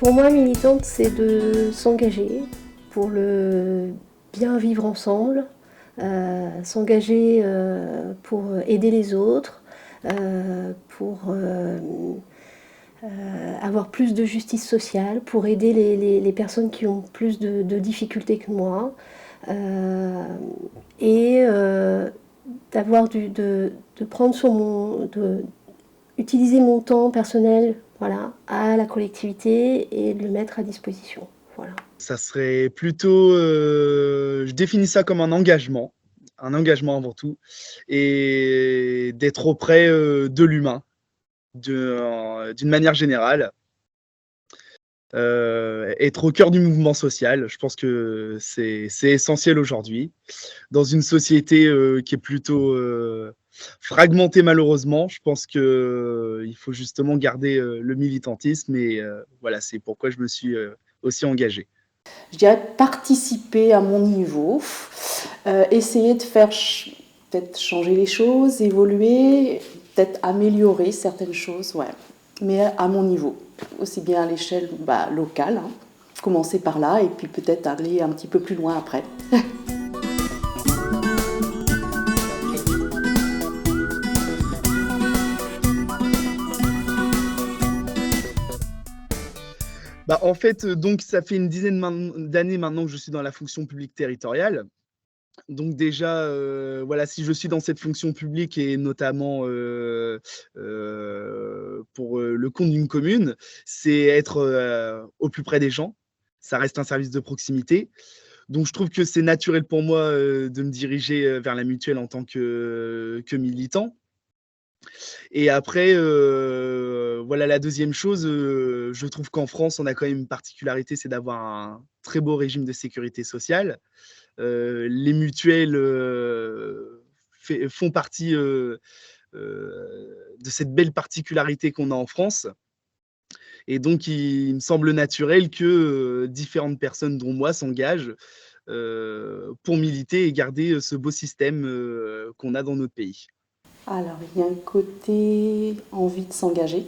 Pour moi, militante, c'est de s'engager pour le bien vivre ensemble, s'engager pour aider les autres, pour avoir plus de justice sociale, pour aider les personnes qui ont plus de difficultés que moi, et d'avoir de prendre utiliser mon temps personnel, voilà, à la collectivité et de le mettre à disposition. Voilà. Ça serait plutôt, je définis ça comme un engagement avant tout, et d'être auprès de l'humain, d'une manière générale. Être au cœur du mouvement social, je pense que c'est essentiel aujourd'hui. Dans une société qui est plutôt fragmentée malheureusement, je pense qu'il faut justement garder le militantisme et voilà, c'est pourquoi je me suis aussi engagé. Je dirais participer à mon niveau, essayer de faire peut-être changer les choses, évoluer, peut-être améliorer certaines choses, ouais. Mais à mon niveau, aussi bien à l'échelle locale, hein. Commencer par là et puis peut-être aller un petit peu plus loin après. En fait, donc ça fait une dizaine d'années maintenant que je suis dans la fonction publique territoriale. Donc déjà, voilà, si je suis dans cette fonction publique et notamment pour le compte d'une commune, c'est être au plus près des gens. Ça reste un service de proximité. Donc je trouve que c'est naturel pour moi de me diriger vers la mutuelle en tant que militant. Et après, voilà, la deuxième chose, je trouve qu'en France, on a quand même une particularité, c'est d'avoir un très beau régime de sécurité sociale. Les mutuelles font partie de cette belle particularité qu'on a en France. Et donc, il me semble naturel que différentes personnes, dont moi, s'engagent pour militer et garder ce beau système qu'on a dans notre pays. Alors, il y a un côté envie de s'engager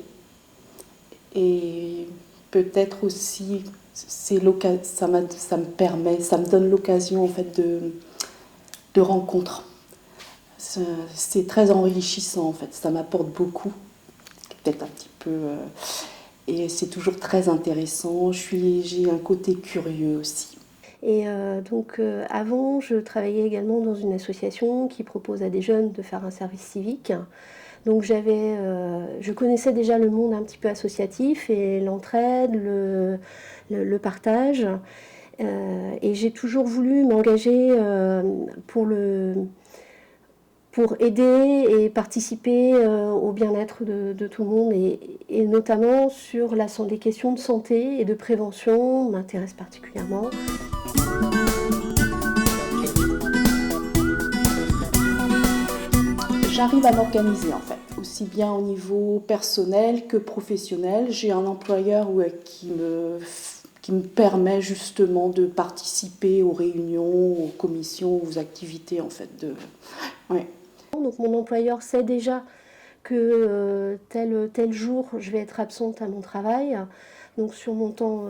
et peut-être aussi ça me donne l'occasion en fait de rencontres. C'est très enrichissant en fait, ça m'apporte beaucoup, peut-être un petit peu, et c'est toujours très intéressant. J'ai un côté curieux aussi. Et donc avant, je travaillais également dans une association qui propose à des jeunes de faire un service civique. Donc je connaissais déjà le monde un petit peu associatif et l'entraide, le partage. Et j'ai toujours voulu m'engager pour aider et participer au bien-être de tout le monde, et notamment sur les questions de santé et de prévention m'intéressent particulièrement. J'arrive à m'organiser en fait, aussi bien au niveau personnel que professionnel. J'ai un employeur qui me permet justement de participer aux réunions, aux commissions, aux activités en fait. Ouais. Donc mon employeur sait déjà que tel jour je vais être absente à mon travail, donc sur mon temps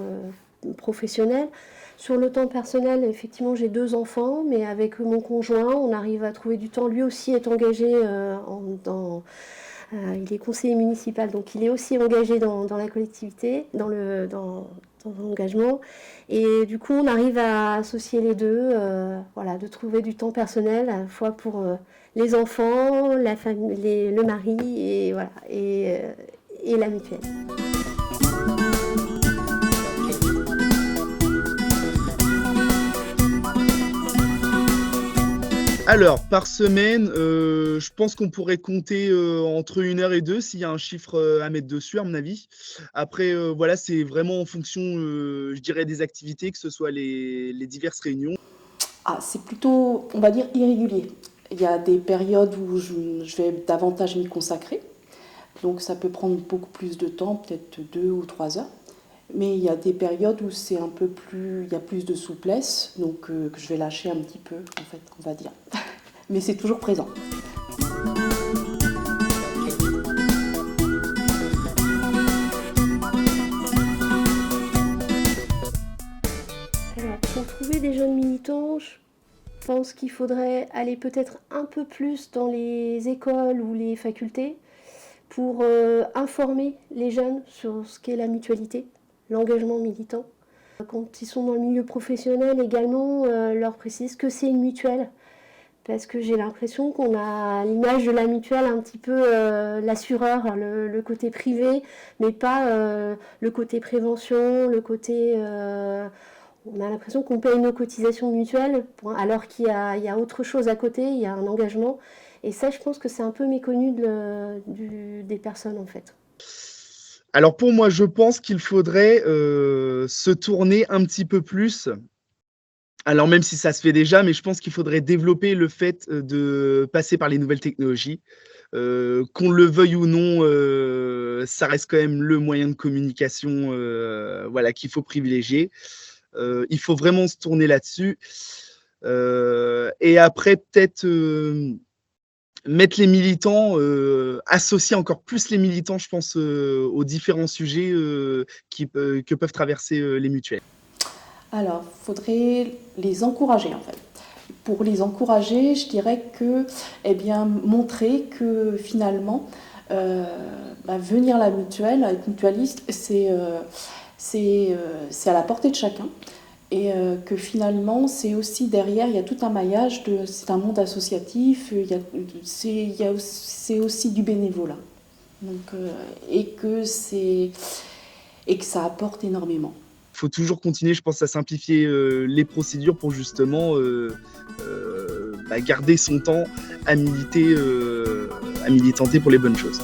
professionnel. Sur le temps personnel, effectivement, j'ai 2 enfants, mais avec mon conjoint, on arrive à trouver du temps. Lui aussi est engagé il est conseiller municipal, donc il est aussi engagé dans la collectivité, dans l'engagement. Et du coup, on arrive à associer les deux, voilà, de trouver du temps personnel, à la fois pour les enfants, la famille, le mari, et voilà, et la mutuelle. Alors, par semaine, je pense qu'on pourrait compter entre 1 heure et 2 s'il y a un chiffre à mettre dessus, à mon avis. Après, voilà, c'est vraiment en fonction, je dirais, des activités, que ce soit les diverses réunions. C'est plutôt, on va dire, irrégulier. Il y a des périodes où je vais davantage m'y consacrer. Donc ça peut prendre beaucoup plus de temps, peut-être 2 ou 3 heures. Mais il y a des périodes où c'est un peu plus, il y a plus de souplesse, donc que je vais lâcher un petit peu, en fait, on va dire. Mais c'est toujours présent. des jeunes militants, je pense qu'il faudrait aller peut-être un peu plus dans les écoles ou les facultés pour informer les jeunes sur ce qu'est la mutualité, l'engagement militant. Quand ils sont dans le milieu professionnel également, leur précise que c'est une mutuelle. Parce que j'ai l'impression qu'on a l'image de la mutuelle un petit peu l'assureur, le côté privé, mais pas le côté prévention, le côté... on a l'impression qu'on paye nos cotisations mutuelles, alors qu'il y a autre chose à côté, il y a un engagement. Et ça, je pense que c'est un peu méconnu des personnes, en fait. Alors pour moi, je pense qu'il faudrait se tourner un petit peu plus. Alors même si ça se fait déjà, mais je pense qu'il faudrait développer le fait de passer par les nouvelles technologies. Qu'on le veuille ou non, ça reste quand même le moyen de communication voilà, qu'il faut privilégier. Il faut vraiment se tourner là-dessus. Et après, peut-être mettre les militants, associer encore plus les militants, je pense, aux différents sujets que peuvent traverser les mutuelles. Alors, il faudrait les encourager en fait. Pour les encourager, je dirais que, eh bien, montrer que finalement, venir à la mutuelle, être mutualiste, c'est à la portée de chacun. Et que finalement, c'est aussi derrière, il y a tout un maillage, c'est un monde associatif, c'est aussi du bénévolat. Donc, et que ça apporte énormément. Il faut toujours continuer, je pense, à simplifier les procédures pour justement garder son temps à militanter pour les bonnes choses.